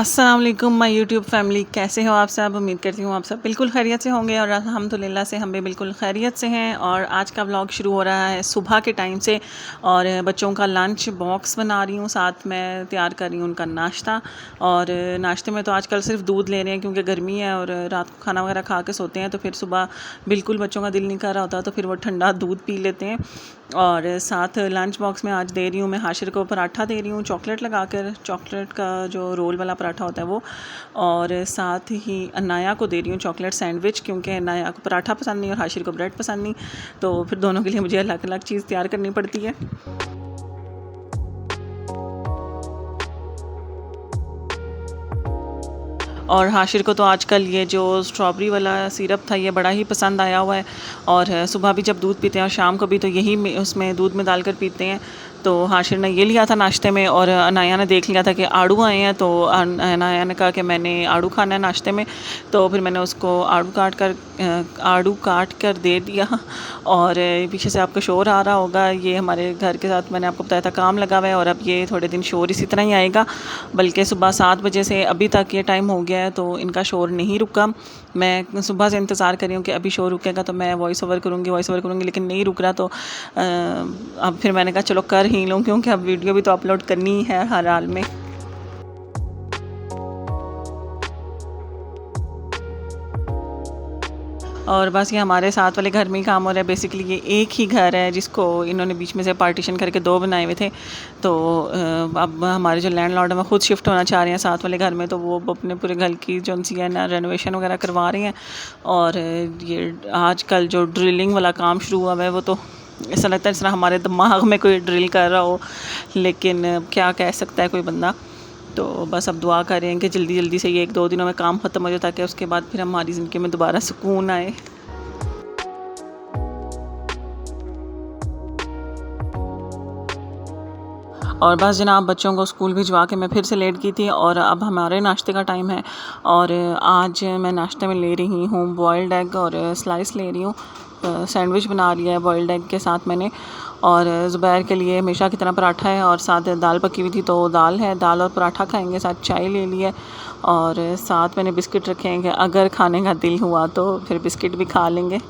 अस्सलाम वालेकुम my YouTube family, कैसे हो आप सब। उम्मीद करती हूँ आप सब बिल्कुल खैरियत से होंगे और अल्हम्दुलिल्लाह से हम भी बिल्कुल खैरियत से हैं। और आज का व्लॉग शुरू हो रहा है सुबह के टाइम से और बच्चों का लंच बॉक्स बना रही हूँ, साथ में तैयार कर रही हूँ उनका नाश्ता। और नाश्ते में तो आजकल सिर्फ दूध ले रहे हैं क्योंकि गर्मी है और रात को खाना वगैरह खा के सोते हैं, तो फिर सुबह बिल्कुल बच्चों का दिल नहीं कर रहा होता, तो फिर वो ठंडा दूध पी लेते हैं। और साथ लंच बॉक्स में आज दे रही हूँ मैं हाशिर को पराठा दे रही हूँ चॉकलेट लगा कर, चॉकलेट का जो रोल वाला पराठा होता है वो। और साथ ही अनाया को दे रही हूँ चॉकलेट सैंडविच, क्योंकि अनाया को पराठा पसंद नहीं और हाशिर को ब्रेड पसंद नहीं, तो फिर दोनों के लिए मुझे अलग अलग चीज़ तैयार करनी पड़ती है। और हाशिर को तो आजकल ये जो स्ट्रॉबेरी वाला सिरप था ये बड़ा ही पसंद आया हुआ है। और सुबह भी जब दूध पीते हैं और शाम को भी तो यही उसमें दूध में डालकर पीते हैं। तो हाशिर ने ये लिया था नाश्ते में और अनाया ने देख लिया था कि आड़ू आए हैं, तो अनाया ने कहा कि मैंने आड़ू खाना है नाश्ते में। तो फिर मैंने उसको आड़ू काट कर दे दिया। और पीछे से आपको शोर आ रहा होगा, ये हमारे घर के साथ मैंने आपको बताया था काम लगा हुआ है और अब ये थोड़े दिन शोर इसी तरह ही आएगा। बल्कि सुबह 7 बजे से अभी तक ये टाइम हो गया है तो इनका शोर नहीं रुका। मैं सुबह से इंतज़ार कर रही हूँ कि अभी शोर रुकेगा तो मैं वॉइस ओवर करूँगी, लेकिन नहीं रुक रहा। तो अब फिर मैंने कहा चलो कर ही लूँ, क्योंकि अब वीडियो भी तो अपलोड करनी है हर हाल में। और बस ये हमारे साथ वाले घर में ही काम हो रहा है। बेसिकली ये एक ही घर है जिसको इन्होंने बीच में से पार्टीशन करके 2 बनाए हुए थे। तो अब हमारे जो लैंडलॉर्ड है वो खुद शिफ्ट होना चाह रहे हैं साथ वाले घर में, तो वो अपने पूरे घर की जो सी है ना रेनोवेशन वगैरह करवा रहे हैं। और ये आजकल जो ड्रिलिंग वाला काम शुरू हुआ है वो तो ऐसा लगता है जिस तरह हमारे दिमाग में कोई ड्रिल कर रहा हो, लेकिन क्या कह सकता है कोई बंदा। तो बस अब दुआ कर रहे हैं कि जल्दी जल्दी से ये 1-2 दिनों में काम ख़त्म हो जाए, ताकि उसके बाद फिर हमारी ज़िंदगी में दोबारा सुकून आए। और बस जनाब बच्चों को स्कूल भिजवा के मैं फिर से लेट गई थी और अब हमारे नाश्ते का टाइम है। और आज मैं नाश्ते में ले रही हूँ बॉइल्ड एग और स्लाइस ले रही हूँ। सैंडविच बना लिया है बॉइल्ड एग के साथ मैंने। और ज़ुबैर के लिए हमेशा की तरह पराठा है और साथ दाल पकी हुई थी, तो दाल है, दाल और पराठा खाएंगे, साथ चाय ले ली है। और साथ मैंने बिस्किट रखे हैं कि अगर खाने का दिल हुआ तो फिर बिस्किट भी खा लेंगे।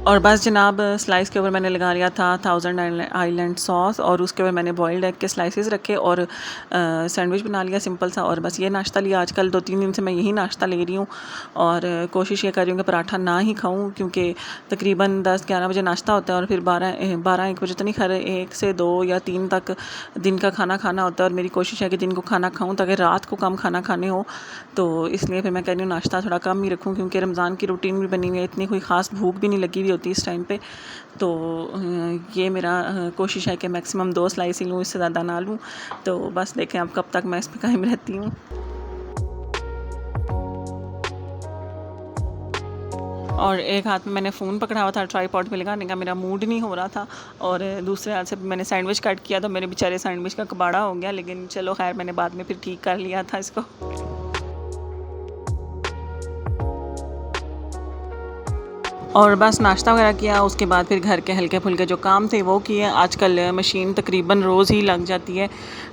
और बस जनाब स्लाइस के ऊपर मैंने लगा लिया था थाउजेंड आइलैंड सॉस और उसके ऊपर मैंने बॉइल्ड एग के स्लाइसेस रखे और सैंडविच बना लिया सिंपल सा। और बस ये नाश्ता लिया, आजकल 2-3 दिन से मैं यही नाश्ता ले रही हूँ। और कोशिश ये कर रही हूँ कि पराठा ना ही खाऊँ, क्योंकि तकरीबन 10-11 बजे नाश्ता होता है और फिर 12-1 बजे तो नहीं खा रहे, 1 से 2 या 3 तक दिन का खाना खाना होता है। और मेरी कोशिश है कि दिन को खाना खाऊँ ताकि रात को कम खाना खाने हो। तो इसलिए फिर मैं कह रही हूँ नाश्ता थोड़ा कम ही रखूँ, क्योंकि रमज़ान की रूटीन भी बनी हुई है, इतनी कोई ख़ास भूख भी नहीं लगी हुई होती इस टाइम पे। तो ये मेरा कोशिश है कि मैक्सिमम 2 स्लाइस ही लूँ, इससे ज़्यादा ना लूँ। तो बस देखें अब कब तक मैं इस पे कायम रहती हूँ। और एक हाथ में मैंने फ़ोन पकड़ा हुआ था, ट्राईपॉड पे लगाने का मेरा मूड नहीं हो रहा था। और दूसरे हाथ से मैंने सैंडविच कट किया तो मेरे बेचारे सैंडविच का कबाड़ा हो गया, लेकिन चलो खैर मैंने बाद में फिर ठीक कर लिया था इसको। और बस नाश्ता वगैरह किया, उसके बाद फिर घर के हल्के फुल्के जो काम थे वो किए। आजकल मशीन तकरीबन रोज़ ही लग जाती है,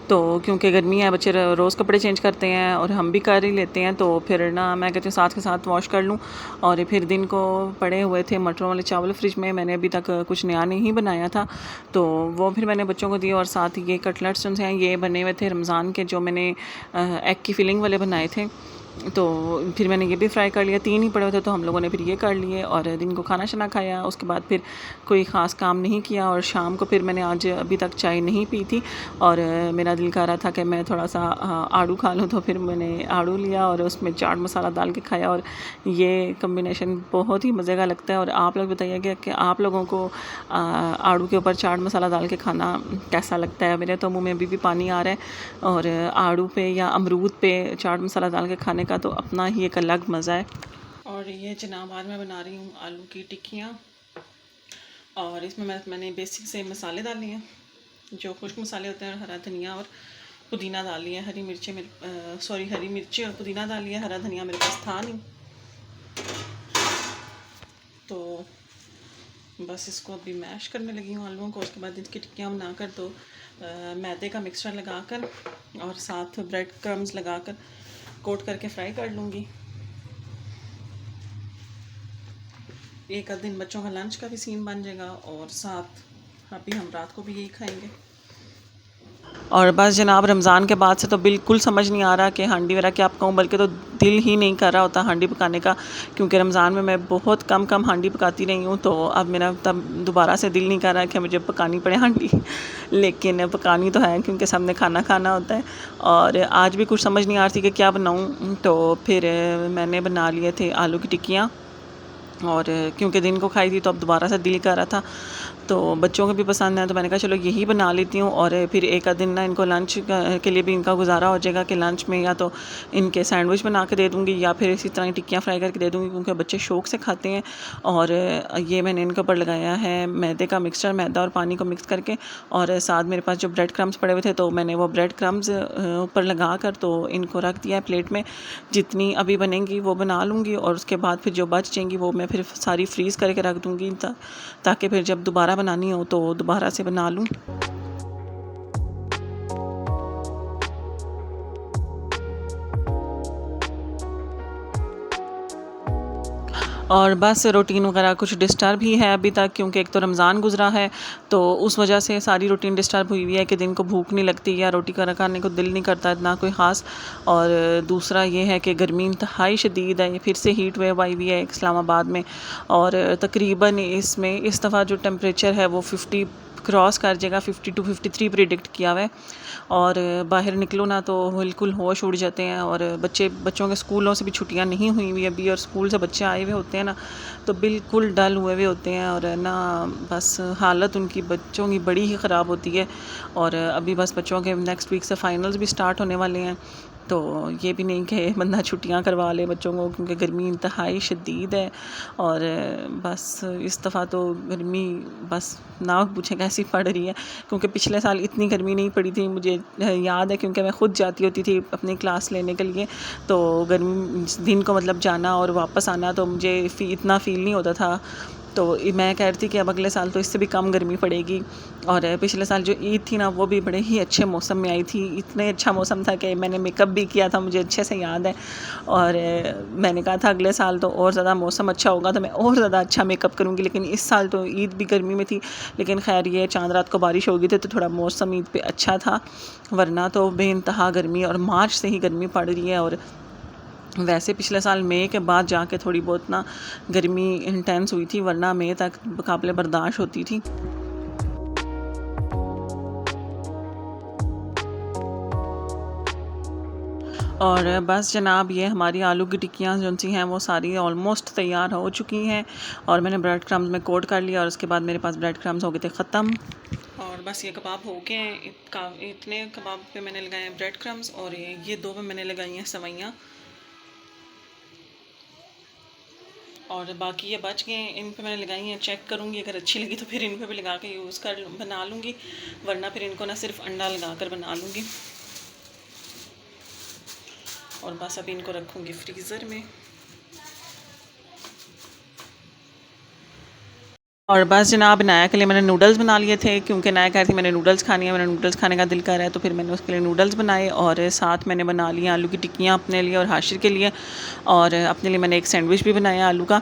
तो क्योंकि गर्मी है बच्चे रोज़ कपड़े चेंज करते हैं और हम भी कर ही लेते हैं, तो फिर ना मैं कहती हूँ साथ के साथ वॉश कर लूँ। और फिर दिन को पड़े हुए थे मटरों वाले चावल फ्रिज में, मैंने अभी तक कुछ नया नहीं बनाया था, तो वो फिर मैंने बच्चों को दिए। और साथ ये कटलेट्स जो हैं ये बने हुए थे रमज़ान के, जो मैंने एग की फिलिंग वाले बनाए थे, तो फिर मैंने ये भी फ्राई कर लिया। 3 ही पड़े हुए थे तो हम लोगों ने फिर ये कर लिए और दिन को खाना शाना खाया। उसके बाद फिर कोई ख़ास काम नहीं किया और शाम को फिर मैंने आज अभी तक चाय नहीं पी थी और मेरा दिल कर रहा था कि मैं थोड़ा सा आड़ू खा लूँ, तो फिर मैंने आड़ू लिया और उसमें चाट मसाला डाल के खाया और ये कम्बिनेशन बहुत ही मज़े का लगता है। और आप लोग बताइए कि आप लोगों को आड़ू के ऊपर चाट मसाला डाल के खाना कैसा लगता है। मेरे तो मुँह में अभी भी पानी आ रहा है। और आड़ू पे या अमरूद पे चाट मसाला डाल के खाने का तो अपना ही एक अलग मज़ा है। और ये जनाब आज मैं बना रही हूँ आलू की टिक्कियाँ और इसमें मैंने बेसिक से मसाले डाले हैं, जो खुश्क मसाले होते हैं। हरा धनिया और पुदीना डाल लिया, हरी मिर्ची और पुदीना डाल लिया, हरा धनिया मेरे पास था नहीं। तो बस इसको अभी मैश करने लगी हूँ आलूओं को। उसके बाद इसकी टिक्कियाँ बनाकर तो मैदे का मिक्सचर लगाकर और साथ ब्रेड क्रम्स लगाकर कोट करके फ्राई कर लूँगी। एक आध दिन बच्चों का लंच का भी सीन बन जाएगा और साथ अभी हम रात को भी यही खाएंगे। और बस जनाब, रमज़ान के बाद से तो बिल्कुल समझ नहीं आ रहा कि हांडी वगैरह क्या पकाऊँ, बल्कि तो दिल ही नहीं कर रहा होता हांडी पकाने का, क्योंकि रमज़ान में मैं बहुत कम कम हांडी पकाती रही हूँ। तो अब मेरा तब दोबारा से दिल नहीं कर रहा कि मुझे पकानी पड़े हांडी लेकिन पकानी तो है क्योंकि सबने खाना खाना होता है। और आज भी कुछ समझ नहीं आ रही थी कि क्या बनाऊँ, तो फिर मैंने बना लिए थे आलू की टिक्कियाँ। और क्योंकि दिन को खाई थी तो अब दोबारा से दिल कर रहा था, तो बच्चों को भी पसंद है, तो मैंने कहा चलो यही बना लेती हूँ। और फिर एक आध दिन ना इनको लंच के लिए भी इनका गुजारा हो जाएगा कि लंच में या तो इनके सैंडविच बना के दे दूँगी या फिर इसी तरह टिक्कियाँ फ्राई करके दे दूँगी, क्योंकि बच्चे शौक़ से खाते हैं। और ये मैंने इनके ऊपर लगाया है मैदे का मिक्सचर, मैदा और पानी को मिक्स करके। और साथ मेरे पास जो ब्रेड क्रम्स पड़े हुए थे, तो मैंने वो ब्रेड क्रम्स ऊपर लगा कर तो इनको रख दिया है प्लेट में। जितनी अभी बनेंगी वो बना लूँगी और उसके बाद फिर जो बच जाएंगी वो मैं फिर सारी फ्रीज़ करके रख दूँगी, ताकि फिर जब दोबारा बनानी हो तो दोबारा से बना लूँ। और बस रूटीन वगैरह कुछ डिस्टर्ब ही है अभी तक, क्योंकि एक तो रमज़ान गुज़रा है, तो उस वजह से सारी रूटीन डिस्टर्ब हुई हुई है कि दिन को भूख नहीं लगती या रोटी का खाने को दिल नहीं करता इतना कोई ख़ास। और दूसरा ये है कि गर्मी इंतहाई शदीद है, फिर से हीट वेव आई हुई है इस्लामाबाद में। और तकरीबन इसमें इस दफ़ा जो टेम्परेचर है वो 50 क्रॉस कर जाएगा, 52 53 प्रिडिक्ट किया हुआ है। और बाहर निकलो ना तो बिल्कुल होश उड़ जाते हैं। और बच्चों के स्कूलों से भी छुट्टियां नहीं हुई हुई अभी, और स्कूल से बच्चे आए हुए होते हैं ना तो बिल्कुल डल हुए हुए होते हैं, और ना बस हालत उनकी बच्चों की बड़ी ही ख़राब होती है। और अभी बस बच्चों के नेक्स्ट वीक से फाइनल्स भी स्टार्ट होने वाले हैं, तो ये भी नहीं कि बंदा छुट्टियां करवा ले बच्चों को, क्योंकि गर्मी इंतहाई शदीद है। और बस इस दफ़ा तो गर्मी बस ना पूछें कैसी पड़ रही है, क्योंकि पिछले साल इतनी गर्मी नहीं पड़ी थी, मुझे याद है, क्योंकि मैं ख़ुद जाती होती थी अपनी क्लास लेने के लिए। तो गर्मी दिन को मतलब जाना और वापस आना तो मुझे इतना फ़ील नहीं होता था। तो मैं कह रही थी कि अब अगले साल तो इससे भी कम गर्मी पड़ेगी। और पिछले साल जो ईद थी ना वो भी बड़े ही अच्छे मौसम में आई थी, इतने अच्छा मौसम था कि मैंने मेकअप भी किया था, मुझे अच्छे से याद है। और मैंने कहा था अगले साल तो और ज़्यादा मौसम अच्छा होगा तो मैं और ज़्यादा अच्छा मेकअप करूँगी, लेकिन इस साल तो ईद भी गर्मी में थी। लेकिन खैर ये चांद रात को बारिश हो गई थी तो थोड़ा मौसम ईद पे अच्छा था, वरना तो बेइंतहा गर्मी और मार्च से ही गर्मी पड़ रही है। और वैसे पिछले साल मई के बाद जाके थोड़ी बहुत ना गर्मी इंटेंस हुई थी, वरना मई तक काबिल बर्दाश्त होती थी। और बस जनाब, ये हमारी आलू की टिक्कियाँ जो सी हैं वो सारी ऑलमोस्ट तैयार हो चुकी हैं। और मैंने ब्रेड क्रम्स में कोट कर लिया और उसके बाद मेरे पास ब्रेड क्रम्स हो गए थे ख़त्म। और बस ये कबाब हो गए हैं। इतने कबाब पे मैंने लगाए हैं ब्रेड क्रम्स, और ये दो पे मैंने लगाई हैं सवैयाँ। और बाकी ये बच गए हैं, इन पे मैंने लगाई हैं। चेक करूँगी अगर अच्छी लगी तो फिर इन पे भी लगा के बना लूँगी, वरना फिर इनको ना सिर्फ अंडा लगा कर बना लूँगी। और बस अभी इनको रखूँगी फ्रीज़र में। और बस जनाब, नाया के लिए मैंने नूडल्स बना लिए थे, क्योंकि नाया कह रही थी मैंने नूडल्स खानी है, मैंने नूडल्स खाने का दिल कर रहा है, तो फिर मैंने उसके लिए नूडल्स बनाए। और साथ मैंने बना लिया आलू की टिक्कियाँ अपने लिए और हाशिर के लिए। और अपने लिए मैंने एक सैंडविच भी बनाया आलू का।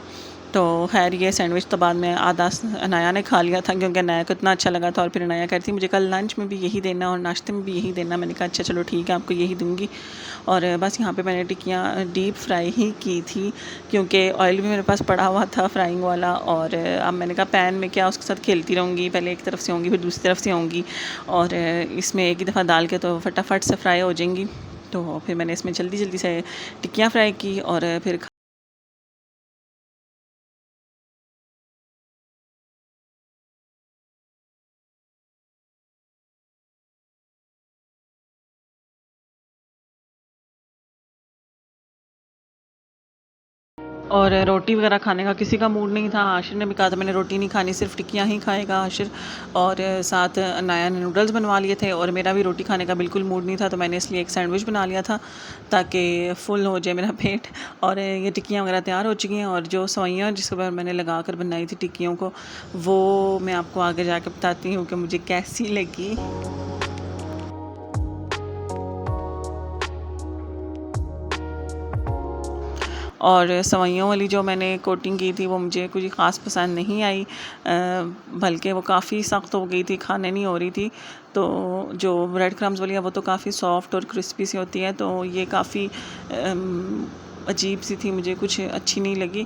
तो खैर ये सैंडविच तो बाद में आधा अनाया ने खा लिया था, क्योंकि अनाया को इतना अच्छा लगा था। और फिर अनाया कहती थी मुझे कल लंच में भी यही देना और नाश्ते में भी यही देना। मैंने कहा अच्छा चलो ठीक है, आपको यही दूँगी। और बस यहाँ पे मैंने टिक्कियाँ डीप फ्राई ही की थी, क्योंकि ऑयल भी मेरे पास पड़ा हुआ था फ्राइंग वाला। और अब मैंने कहा पैन में क्या उसके साथ खेलती रहूँगी, पहले एक तरफ से होंगी फिर दूसरी तरफ से होंगी, और इसमें एक ही दफ़ा डाल के तो फटाफट से फ्राई हो जाएंगी। तो फिर मैंने इसमें जल्दी जल्दी से टिक्कियाँ फ्राई की और फिर और रोटी वगैरह खाने का किसी का मूड नहीं था। आशिर ने भी कहा था मैंने रोटी नहीं खानी, सिर्फ टिक्कियाँ ही खाएगा आशिर। और साथ अनाया ने नूडल्स बनवा लिए थे और मेरा भी रोटी खाने का बिल्कुल मूड नहीं था, तो मैंने इसलिए एक सैंडविच बना लिया था ताकि फुल हो जाए मेरा पेट। और ये टिक्कियाँ वगैरह तैयार हो चुकी हैं और जो सवैयाँ जिसके ऊपर मैंने लगा कर बनाई थी टिक्कियों को, वो मैं आपको आगे जाकर बताती हूँ कि मुझे कैसी लगी। और सवैयों वाली जो मैंने कोटिंग की थी वो मुझे कुछ ख़ास पसंद नहीं आई, बल्कि वो काफ़ी सख्त हो गई थी, खाने नहीं हो रही थी। तो जो ब्रेड क्रम्स वाली है वो तो काफ़ी सॉफ्ट और क्रिस्पी सी होती है, तो ये काफ़ी अजीब सी थी, मुझे कुछ अच्छी नहीं लगी।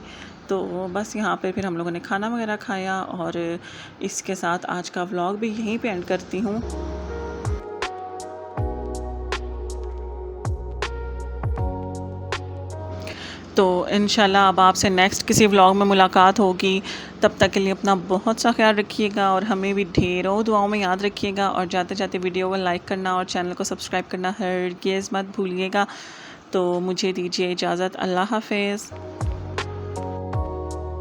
तो बस यहाँ पे फिर हम लोगों ने खाना वगैरह खाया और इसके साथ आज का व्लॉग भी यहीं पे एंड करती हूँ। तो इंशाल्लाह अब आपसे नेक्स्ट किसी व्लॉग में मुलाकात होगी। तब तक के लिए अपना बहुत सा ख्याल रखिएगा और हमें भी ढेरों दुआओं में याद रखिएगा। और जाते जाते वीडियो को लाइक करना और चैनल को सब्सक्राइब करना हरगिज़ मत भूलिएगा। तो मुझे दीजिए इजाज़त। अल्लाह हाफ़िज़।